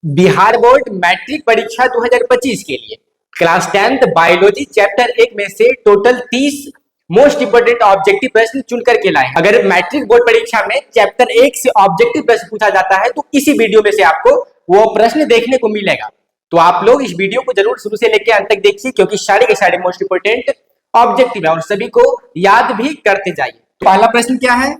Bihar board matric परीक्षा 2025 के लिए क्लास 10th बायोलॉजी चैप्टर 1 में से टोटल 30 मोस्ट इंपोर्टेंट ऑब्जेक्टिव प्रश्न चुन करके लाए। अगर मैट्रिक बोर्ड परीक्षा में चैप्टर 1 से ऑब्जेक्टिव प्रश्न पूछा जाता है तो इसी वीडियो में से आपको वो प्रश्न देखने को मिलेगा। तो आप लोग इस वीडियो को जरूर शुरू से लेकर अंत तक देखिए, क्योंकि सारे के सारे मोस्ट इंपोर्टेंट ऑब्जेक्टिव है और सभी को याद भी करते जाइए। पहला प्रश्न क्या है,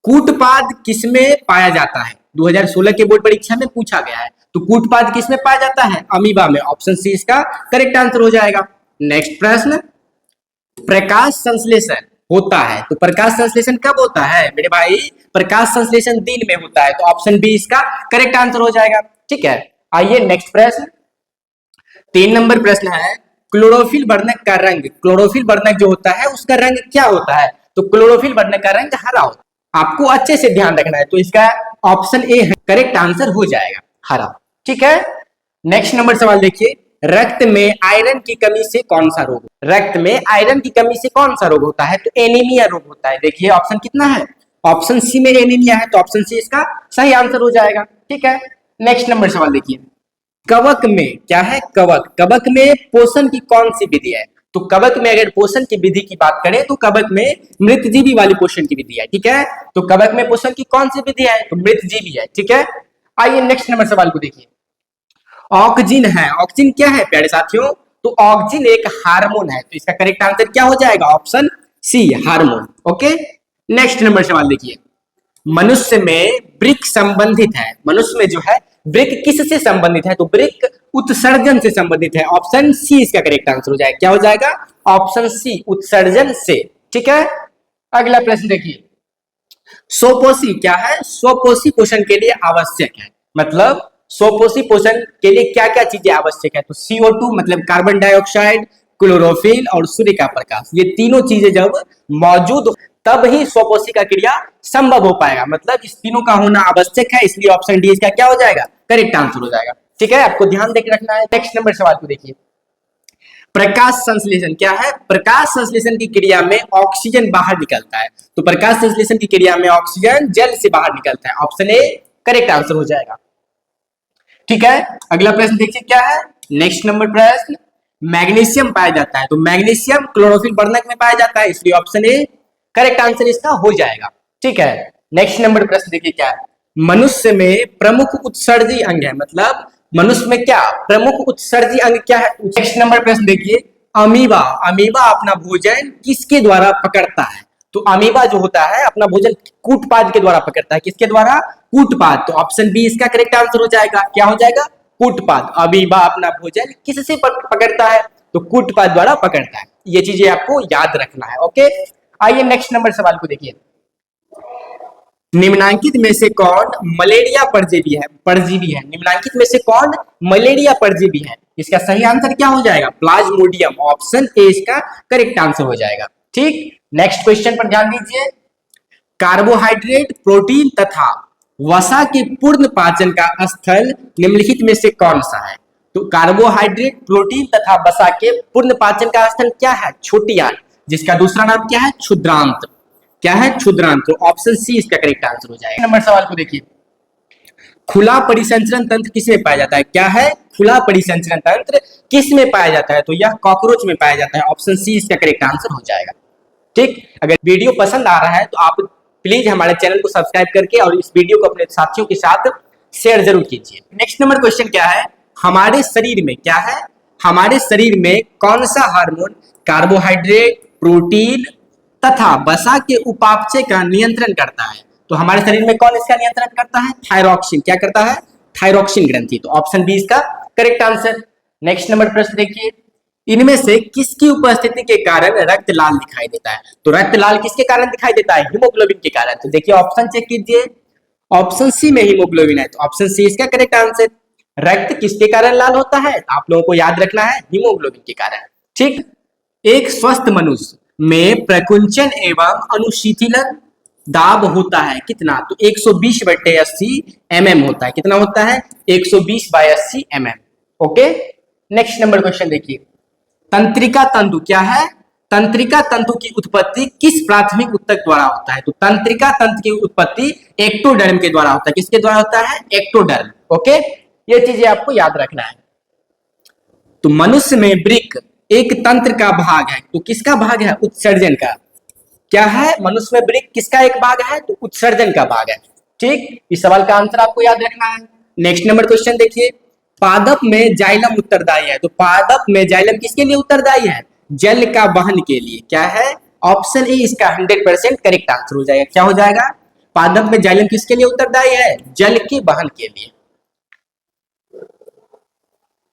कूटपाद किसमें पाया जाता है? 2016 के बोर्ड परीक्षा में पूछा गया है। तो कूटपाद किसमें पाया जाता है? अमीबा में। ऑप्शन सी इसका करेक्ट आंसर हो जाएगा। नेक्स्ट प्रश्न, प्रकाश संश्लेषण होता है तो प्रकाश संश्लेषण कब होता है मेरे भाई? प्रकाश संश्लेषण दिन में होता है। तो ऑप्शन बी इसका करेक्ट आंसर हो जाएगा। ठीक है, आइए नेक्स्ट प्रश्न। 3 नंबर प्रश्न है, क्लोरोफिल वर्णक का रंग, क्लोरोफिल वर्णक जो होता है उसका रंग क्या होता है? तो क्लोरोफिल वर्णक का रंग हरा होता है। आपको अच्छे से ध्यान रखना है। तो इसका ऑप्शन ए करेक्ट आंसर हो जाएगा, हरा। ठीक है, नेक्स्ट नंबर सवाल देखिए, रक्त में आयरन की कमी से कौन सा रोग? रक्त में आयरन की कमी से कौन सा रोग होता है? तो एनीमिया रोग होता है। देखिए ऑप्शन कितना है, ऑप्शन सी में एनीमिया है, तो ऑप्शन सी इसका सही आंसर हो जाएगा। ठीक है, नेक्स्ट नंबर सवाल देखिए, कवक में क्या है? कवक, कवक में पोषण की कौन सी विधि है? तो कवक में अगर पोषण की विधि की बात करें तो कवक में मृतजीवी वाली पोषण की विधि है। ठीक है, तो कवक में पोषण की कौन सी विधि है? तो मृतजीवी है। ठीक है, आइए नेक्स्ट नंबर सवाल को देखिए, ऑक्सीजन है, ऑक्सीजन क्या है प्यारे साथियों? तो ऑक्सीजन एक हार्मोन है। तो इसका करेक्ट आंसर क्या हो जाएगा? Option C, hormone. Okay, next number सवाल देखिए, मनुष्य में वृक्क संबंधित है, मनुष्य में जो है वृक्क किससे संबंधित है? तो वृक्क उत्सर्जन से संबंधित है। ऑप्शन सी इसका करेक्ट आंसर हो जाएगा। क्या हो जाएगा? ऑप्शन सी, उत्सर्जन से। ठीक है, अगला प्रश्न देखिए, स्वपोषी क्या है? स्वपोषी पोषण के लिए आवश्यक है, मतलब स्वपोषी पोषण के लिए क्या क्या चीजें आवश्यक है? तो CO2 मतलब कार्बन डाइऑक्साइड, क्लोरोफिल और सूर्य का प्रकाश, ये तीनों चीजें जब मौजूद तब ही स्वपोषी का क्रिया संभव हो पाएगा। मतलब इस तीनों का होना आवश्यक है, इसलिए ऑप्शन डी इसका क्या हो जाएगा? करेक्ट आंसर हो जाएगा। ठीक है, आपको ध्यान देकर रखना है। नेक्स्ट नंबर सवाल को देखिए, प्रकाश संश्लेषण क्या है? प्रकाश संश्लेषण की क्रिया में ऑक्सीजन बाहर निकलता है। तो प्रकाश संश्लेषण की क्रिया में ऑक्सीजन जल से बाहर निकलता है। ऑप्शन ए करेक्ट आंसर हो जाएगा। ठीक है, अगला प्रश्न देखिए क्या है। नेक्स्ट नंबर प्रश्न, मैग्नीशियम पाया जाता है। तो मैग्नीशियम क्लोरोफिल वर्णक में पाया जाता है, इसलिए ऑप्शन ए करेक्ट आंसर इसका हो जाएगा। ठीक है, नेक्स्ट नंबर प्रश्न देखिए क्या है, मनुष्य में प्रमुख उत्सर्जी अंग है, मतलब मनुष्य में क्या प्रमुख उत्सर्जी अंग क्या है? नेक्स्ट नंबर प्रश्न देखिए, अमीबा, अमीबा अपना भोजन किसके द्वारा पकड़ता है? तो अमीबा जो होता है अपना भोजन कूटपाद के द्वारा पकड़ता है। किसके द्वारा? कूटपाद। तो ऑप्शन बी इसका करेक्ट आंसर हो जाएगा। क्या हो जाएगा? कूटपाद। अमीबा अपना भोजन किससे पकड़ता है? तो कूटपाद द्वारा पकड़ता है। ये चीजें आपको याद रखना है। ओके, आइए नेक्स्ट नंबर सवाल को देखिए, निम्नांकित में से कौन मलेरिया परजीवी है? निम्नांकित में से कौन मलेरिया परजीवी है? इसका सही आंसर क्या हो जाएगा? प्लाज्मोडियम। ऑप्शन ए इसका करेक्ट आंसर हो जाएगा। ठीक, नेक्स्ट क्वेश्चन पर ध्यान दीजिए, कार्बोहाइड्रेट, प्रोटीन तथा वसा के पूर्ण पाचन का स्थल निम्नलिखित में से कौन सा है? तो कार्बोहाइड्रेट, प्रोटीन तथा वसा के पूर्ण पाचन का स्थल क्या है? छोटी आंत, जिसका दूसरा नाम क्या है? क्षुद्रांत। क्या है? क्षुद्रांत। तो ऑप्शन सी इसका करेक्ट आंसर हो जाएगा। नंबर सवाल को देखिए, खुला परिसंचरण तंत्र किसमें पाया जाता है? क्या है? खुला परिसंचरण तंत्र किसमें पाया जाता है? तो यह कॉकरोच में पाया जाता है। ऑप्शन सी इसका करेक्ट आंसर हो जाएगा। ठीक, अगर वीडियो पसंद आ रहा है तो आप प्लीज हमारे चैनल को सब्सक्राइब करके और इस वीडियो को अपने साथियों के साथ शेयर जरूर कीजिए। नेक्स्ट नंबर क्वेश्चन क्या है, हमारे शरीर में क्या है? हमारे शरीर में कौन सा हार्मोन कार्बोहाइड्रेट, प्रोटीन तथा वसा के उपापचय का नियंत्रण करता है? तो हमारे शरीर में कौन इसका नियंत्रण करता है? थायरॉक्सिन। क्या करता है? थायरॉक्सिन ग्रंथि। तो ऑप्शन बी इसका करेक्ट आंसर। नेक्स्ट नंबर प्रश्न देखिए, इनमें से किसकी उपस्थिति के कारण रक्त लाल दिखाई देता है? तो रक्त लाल किसके कारण दिखाई देता है? हीमोग्लोबिन के कारण। तो देखिए ऑप्शन चेक कीजिए, ऑप्शन सी में हीमोग्लोबिन है, तो ऑप्शन सी इसका करेक्ट आंसर। रक्त किसके कारण लाल होता है? आप लोगों को याद रखना है, हीमोग्लोबिन के कारण। ठीक, एक स्वस्थ मनुष्य में प्रकुंचन एवं अनुशीतलन दाब होता है कितना? तो 120/80 mm होता है। कितना होता है? 120/80 mm। Okay, next number question देखिए, तंत्रिका तंतु क्या है? तंत्रिका तंतु की उत्पत्ति किस प्राथमिक ऊतक द्वारा होता है? तो तंत्रिका तंतु की उत्पत्ति एक्टोडर्म के द्वारा होता है। किसके द्वारा होता है? एक्टोडर्म। ओके, ये चीजें आपको याद रखना है। तो मनुष्य में वृक्क एक तंत्र का भाग है, तो किसका भाग है? उत्सर्जन का। क्या है? मनुष्य में वृक्क किसका एक भाग है? तो उत्सर्जन का भाग है। ठीक, इस सवाल का आंसर आपको याद रखना है। नेक्स्ट नंबर क्वेश्चन देखिए, पादप में जाइलम उत्तरदायी है, तो पादप में जाइलम किसके लिए उत्तरदायी है? जल का वहन के लिए। क्या है? ऑप्शन ए इसका 100% करेक्ट आंसर हो जाएगा। क्या हो जाएगा? पादप में जाइलम किसके लिए उत्तरदायी है? जल के वहन के लिए।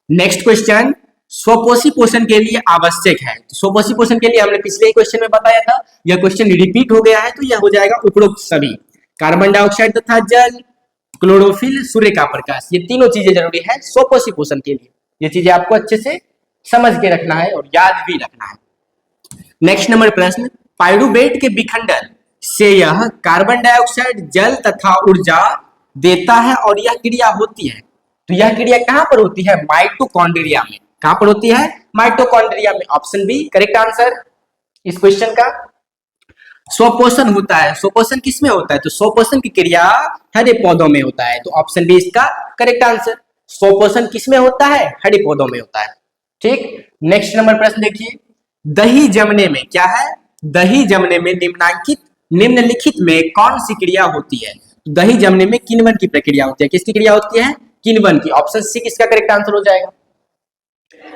नेक्स्ट क्वेश्चन, स्वपोषी पोषण के लिए आवश्यक है। तो स्वपोषी पोषण के लिए हमने पिछले क्वेश्चन में बताया था, यह क्वेश्चन रिपीट हो गया है, तो यह हो जाएगा उपरोक्त सभी। कार्बन डाइऑक्साइड तथा जल, क्लोरोफिल, सूर्य का प्रकाश, ये तीनों चीजें जरूरी है स्वपोषी पोषण के लिए। ये चीजें आपको अच्छे से समझ के रखना है और याद भी रखना है। नेक्स्ट नंबर प्रश्न, पाइरूवेट के विखंडन से यह कार्बन डाइऑक्साइड, जल तथा ऊर्जा देता है और यह क्रिया होती है। तो यह क्रिया कहां पर होती है? माइटोकॉन्ड्रिया में। कहां पर होती है? माइटोकॉन्ड्रिया में। ऑप्शन बी करेक्ट आंसर इस क्वेश्चन का। स्वपोषण होता है, स्वपोषण किसमें होता है? तो स्वपोषण की क्रिया हरे पौधों में होता है, तो ऑप्शन बी इसका करेक्ट आंसर। स्वपोषण किसमें होता है? हरे पौधों में होता है। ठीक, नेक्स्ट नंबर प्रश्न देखिए, दही जमने में। क्या है? दही जमने में निम्नलिखित में कौन सी क्रिया होती है? दही जमने में किण्वन की प्रक्रिया होती है। किसकी क्रिया होती है? किण्वन की। ऑप्शन सी किसका करेक्ट आंसर हो जाएगा।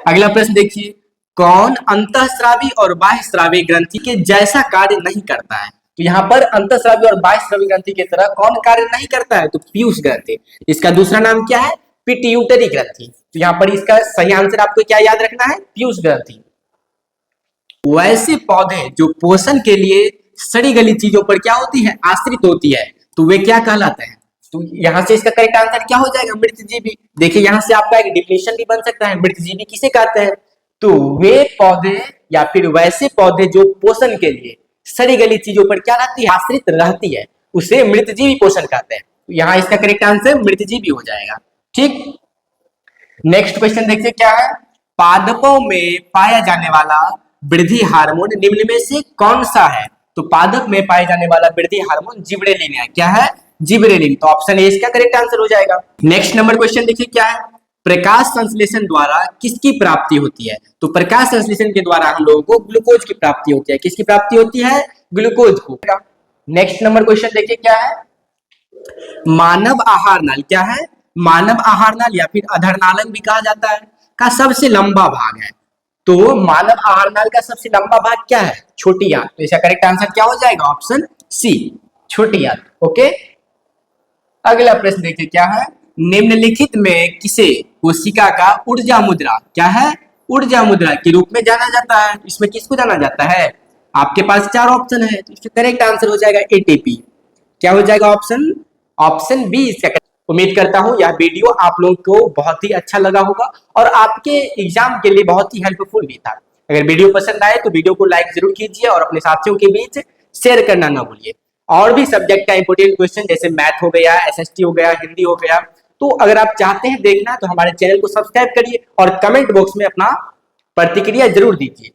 अगला प्रश्न देखिए, कौन अंतःस्रावी और बाह्यस्रावी ग्रंथि के जैसा कार्य नहीं करता है? तो यहाँ पर अंतःस्रावी और बाह्यस्रावी ग्रंथि की तरह कौन कार्य नहीं करता है? तो पीयूष ग्रंथि। इसका दूसरा नाम क्या है? पिट्यूटरी ग्रंथि। तो यहाँ पर इसका सही आंसर आपको क्या याद रखना है? पीयूष ग्रंथि। वैसे पौधे जो पोषण के लिए सड़ी गली चीजों पर क्या होती है? आश्रित होती है, तो वे क्या कहलाते हैं? तो यहाँ से इसका करेक्ट आंसर क्या हो जाएगा? मृतजीवी। देखिए यहाँ से आपका एक डिफिनेशन भी बन सकता है, मृतजीवी किसे कहते हैं? तो वे पौधे या फिर वैसे पौधे जो पोषण के लिए सड़ी गली चीजों पर क्या रहती है? आश्रित रहती है, उसे मृतजीवी पोषण कहते हैं। तो यहाँ इसका करेक्ट आंसर मृतजीवी हो जाएगा। ठीक, नेक्स्ट क्वेश्चन देखिए क्या है, पादपों में पाया जाने वाला वृद्धि हार्मोन निम्न में से कौन सा है? तो पादप में पाए जाने वाला वृद्धि हार्मोन जिबरेलिन है। क्या है? जिबरेलिन। तो ऑप्शन ए इसका करेक्ट आंसर हो जाएगा। नेक्स्ट नंबर क्वेश्चन देखिए क्या है, प्रकाश संश्लेषण द्वारा किसकी प्राप्ति होती है? तो प्रकाश संश्लेषण के द्वारा हम लोगों को ग्लूकोज की प्राप्ति होती है। किसकी प्राप्ति होती है? ग्लूकोज को। नेक्स्ट नंबर क्वेश्चन देखिए क्या है, मानव आहार नाल। क्या है? मानव आहार नाल या फिर अधरनालन भी कहा जाता है, का सबसे लंबा भाग है। तो मानव आहार नाल का सबसे लंबा भाग क्या है? छोटी आंत। तो इसका करेक्ट आंसर क्या हो जाएगा? ऑप्शन सी छोटी आंत। ओके, अगला प्रश्न देखिए क्या है, निम्नलिखित में किसे कोशिका का ऊर्जा मुद्रा, क्या है? ऊर्जा मुद्रा के रूप में जाना जाता है। इसमें किसको जाना जाता है? आपके पास चार ऑप्शन है, तो इसका करेक्ट आंसर हो जाएगा एटीपी। क्या हो जाएगा ऑप्शन? ऑप्शन बी इसका। उम्मीद करता हूं यह वीडियो आप लोगों को बहुत ही अच्छा लगा होगा और आपके एग्जाम के लिए बहुत ही हेल्पफुल भी था। अगर वीडियो पसंद आए तो वीडियो को लाइक जरूर कीजिए और अपने साथियों के बीच शेयर करना ना भूलिए। और भी सब्जेक्ट का इंपोर्टेंट क्वेश्चन जैसे मैथ हो गया, एसएसटी हो गया, हिंदी हो गया, तो अगर आप चाहते हैं देखना तो हमारे चैनल को सब्सक्राइब करिए और कमेंट बॉक्स में अपना प्रतिक्रिया जरूर दीजिए।